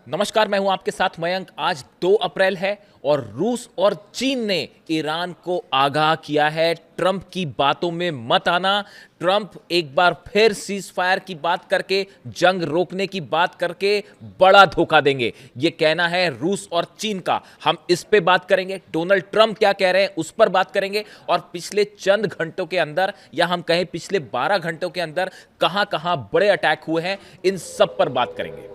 नमस्कार, मैं हूं आपके साथ मयंक। आज 2 अप्रैल है और रूस और चीन ने ईरान को आगाह किया है ट्रंप की बातों में मत आना। ट्रंप एक बार फिर सीज फायर की बात करके, जंग रोकने की बात करके बड़ा धोखा देंगे, ये कहना है रूस और चीन का। हम इस पे बात करेंगे, डोनाल्ड ट्रंप क्या कह रहे हैं उस पर बात करेंगे, और पिछले चंद घंटों के अंदर या हम कहें पिछले 12 घंटों के अंदर कहां कहां बड़े अटैक हुए हैं, इन सब पर बात करेंगे।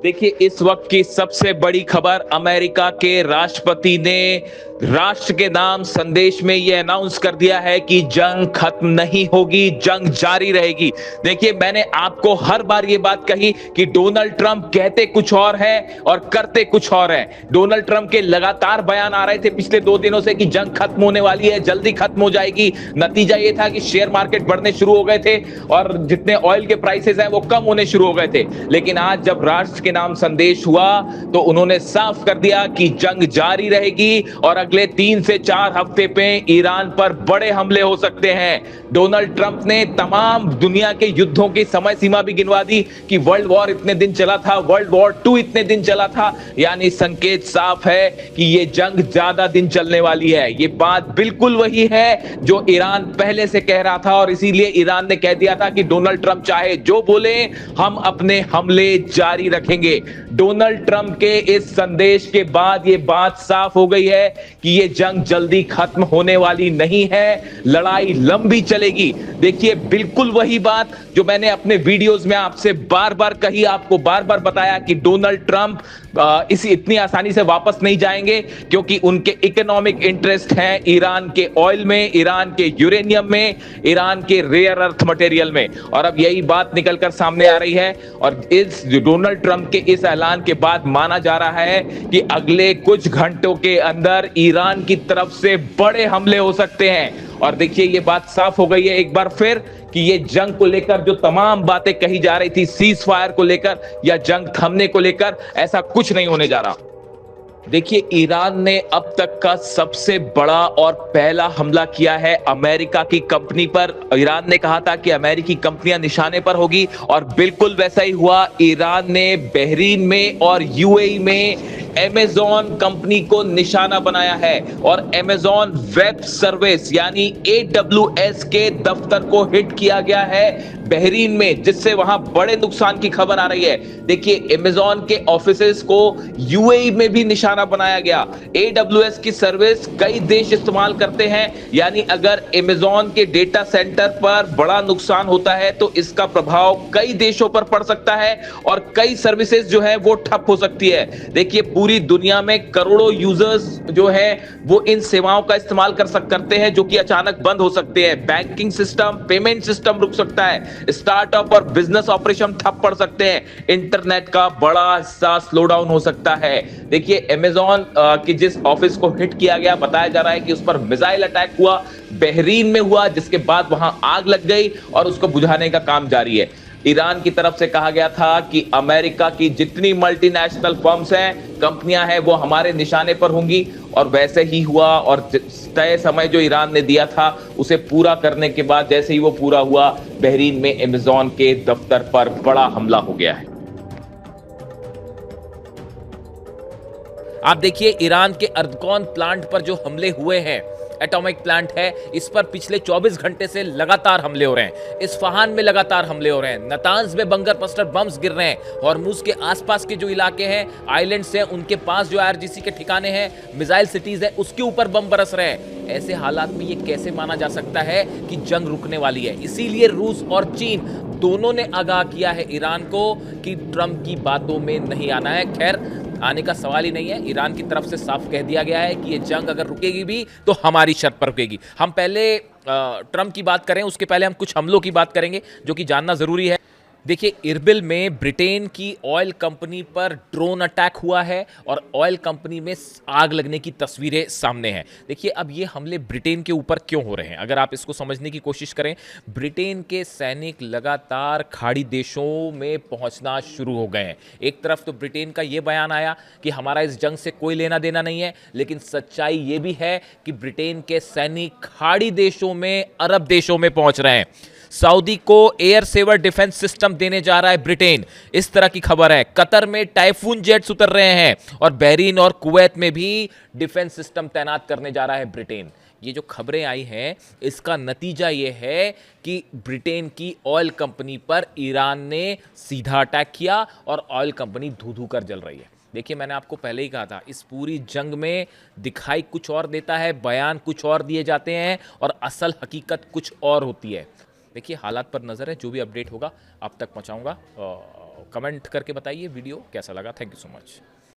देखिए, इस वक्त की सबसे बड़ी खबर, अमेरिका के राष्ट्रपति ने राष्ट्र के नाम संदेश में यह अनाउंस कर दिया है कि जंग खत्म नहीं होगी, जंग जारी रहेगी। देखिए, मैंने आपको हर बार यह बात कही कि डोनाल्ड ट्रंप कहते कुछ और है और करते कुछ और है। डोनाल्ड ट्रंप के लगातार बयान आ रहे थे पिछले 2 दिनों से कि जंग खत्म होने वाली है, जल्दी खत्म हो जाएगी। नतीजा यह था कि शेयर मार्केट बढ़ने शुरू हो गए थे और जितने ऑयल के प्राइसेस हैं वो कम होने शुरू हो गए थे। लेकिन आज जब राष्ट्र के नाम संदेश हुआ तो उन्होंने साफ कर दिया कि जंग जारी रहेगी और अगले 3 से 4 हफ्ते पे ईरान पर बड़े हमले हो सकते हैं। डोनाल्ड ट्रंप ने तमाम दुनिया के युद्धों की समय सीमा भी गिनवा दी कि वर्ल्ड वॉर इतने दिन चला था, वर्ल्ड वॉर 2 इतने दिन चला था। यानी संकेत साफ है कि ये जंग ज्यादा दिन चलने वाली है। ये बात बिल्कुल वही है जो ईरान पहले से कह रहा था और इसीलिए ईरान ने कह दिया था कि डोनाल्ड ट्रंप चाहे जो बोले, हम अपने हमले जारी रखेंगे। डोनाल्ड ट्रंप के इस संदेश के बाद यह बात साफ हो गई है कि यह जंग जल्दी खत्म होने वाली नहीं है, लड़ाई लंबी चलेगी। देखिए, बिल्कुल वही बात जो मैंने अपने वीडियोस में आपसे बार बार कही, आपको बार बार बताया कि डोनाल्ड ट्रंप इतनी आसानी से वापस नहीं जाएंगे, क्योंकि उनके इकोनॉमिक इंटरेस्ट हैं ईरान के ऑयल में, ईरान के यूरेनियम में, ईरान के रेयर अर्थ मटेरियल में। और अब यही बात निकलकर सामने आ रही है और इस डोनाल्ड ट्रंप के इस ऐलान के बाद माना जा रहा है कि अगले कुछ घंटों के अंदर ईरान की तरफ से बड़े हमले हो सकते हैं। और देखिए, ये बात साफ हो गई है एक बार फिर कि ये जंग को लेकर जो तमाम बातें कही जा रही थी, सीज फायर को लेकर या जंग थमने को लेकर, ऐसा कुछ नहीं होने जा रहा। देखिए, ईरान ने अब तक का सबसे बड़ा और पहला हमला किया है अमेरिका की कंपनी पर। ईरान ने कहा था कि अमेरिकी कंपनियां निशाने पर होगी और बिल्कुल वैसा ही हुआ। ईरान ने बहरीन में और यूएई में अमेज़न कंपनी को निशाना बनाया है और अमेज़न वेब सर्विस यानी AWS के दफ्तर को हिट किया गया है बहरीन में, जिससे वहां बड़े नुकसान की खबर आ रही है। देखिए, अमेज़न के ऑफिसेस को यूएई में भी निशाना बनाया गया। AWS की सर्विस कई देश इस्तेमाल करते हैं, यानी अगर अमेज़न के डेटा सेंटर पर बड़ा नुकसान होता है तो इसका प्रभाव कई देशों पर पड़ सकता है और कई सर्विसेज जो है वो ठप हो सकती है। देखिए, पूरी दुनिया में करोड़ों यूजर्स जो है वो इन सेवाओं का इस्तेमाल करते हैं, जो कि अचानक बंद हो सकते हैं। बैंकिंग सिस्टम, पेमेंट सिस्टम रुक सकता है, स्टार्टअप और बिजनेस ऑपरेशन ठप पड़ सकते हैं, इंटरनेट का बड़ा हिस्सा स्लो डाउन हो सकता है। देखिए, अमेज़न की जिस ऑफिस को हिट किया गया, बताया जा रहा है कि उस पर मिसाइल अटैक हुआ, बहरीन में हुआ, जिसके बाद वहां आग लग गई और उसको बुझाने का काम जारी है। ईरान की तरफ से कहा गया था कि अमेरिका की जितनी मल्टीनेशनल फर्म्स हैं, कंपनियां हैं, वो हमारे निशाने पर होंगी और वैसे ही हुआ। और तय समय जो ईरान ने दिया था उसे पूरा करने के बाद जैसे ही वो पूरा हुआ, बहरीन में अमेज़न के दफ्तर पर बड़ा हमला हो गया है। आप देखिए, ईरान के अर्दगॉन प्लांट पर जो हमले हुए हैं, एटॉमिक प्लांट है, इस पर पिछले 24 घंटे से लगातार हमले हो रहे हैं। इस्फहान में लगातार हमले हो रहे हैं, नातांज में बंकर बस्टर बम्स गिर रहे हैं, हॉर्मुज के आसपास के जो इलाके हैं, आइलैंड्स हैं, उनके पास जो IRGC के ठिकाने हैं, मिसाइल सिटीज है, उसके ऊपर बम बरस रहे हैं। ऐसे हालात में ये कैसे माना जा सकता है कि जंग रुकने वाली है? इसीलिए रूस और चीन दोनों ने आगाह किया है ईरान को कि ट्रंप की बातों में नहीं आना है। खैर, आने का सवाल ही नहीं है। ईरान की तरफ से साफ कह दिया गया है कि ये जंग अगर रुकेगी भी तो हमारी शर्त पर रुकेगी। हम पहले ट्रंप की बात करें, उसके पहले हम कुछ हमलों की बात करेंगे जो कि जानना जरूरी है। देखिए, इरबिल में ब्रिटेन की ऑयल कंपनी पर ड्रोन अटैक हुआ है और ऑयल कंपनी में आग लगने की तस्वीरें सामने हैं। देखिए, अब ये हमले ब्रिटेन के ऊपर क्यों हो रहे हैं, अगर आप इसको समझने की कोशिश करें। ब्रिटेन के सैनिक लगातार खाड़ी देशों में पहुंचना शुरू हो गए हैं। एक तरफ तो ब्रिटेन का ये बयान आया कि हमारा इस जंग से कोई लेना देना नहीं है, लेकिन सच्चाई ये भी है कि ब्रिटेन के सैनिक खाड़ी देशों में, अरब देशों में पहुंच रहे हैं। सऊदी को एयर सेवर डिफेंस सिस्टम देने जा रहा है ब्रिटेन, इस तरह की खबर है। कतर में टाइफून जेट्स उतर रहे हैं और बहरीन और कुवैत में भी डिफेंस सिस्टम तैनात करने जा रहा है ब्रिटेन। ये जो खबरें आई हैं इसका नतीजा ये है कि ब्रिटेन की ऑयल कंपनी पर ईरान ने सीधा अटैक किया और ऑयल कंपनी धू धू कर जल रही है। देखिए, मैंने आपको पहले ही कहा था, इस पूरी जंग में दिखाई कुछ और देता है, बयान कुछ और दिए जाते हैं और असल हकीकत कुछ और होती है। देखिए, हालात पर नज़र है, जो भी अपडेट होगा आप तक पहुंचाऊंगा। कमेंट करके बताइए वीडियो कैसा लगा। Thank you so much.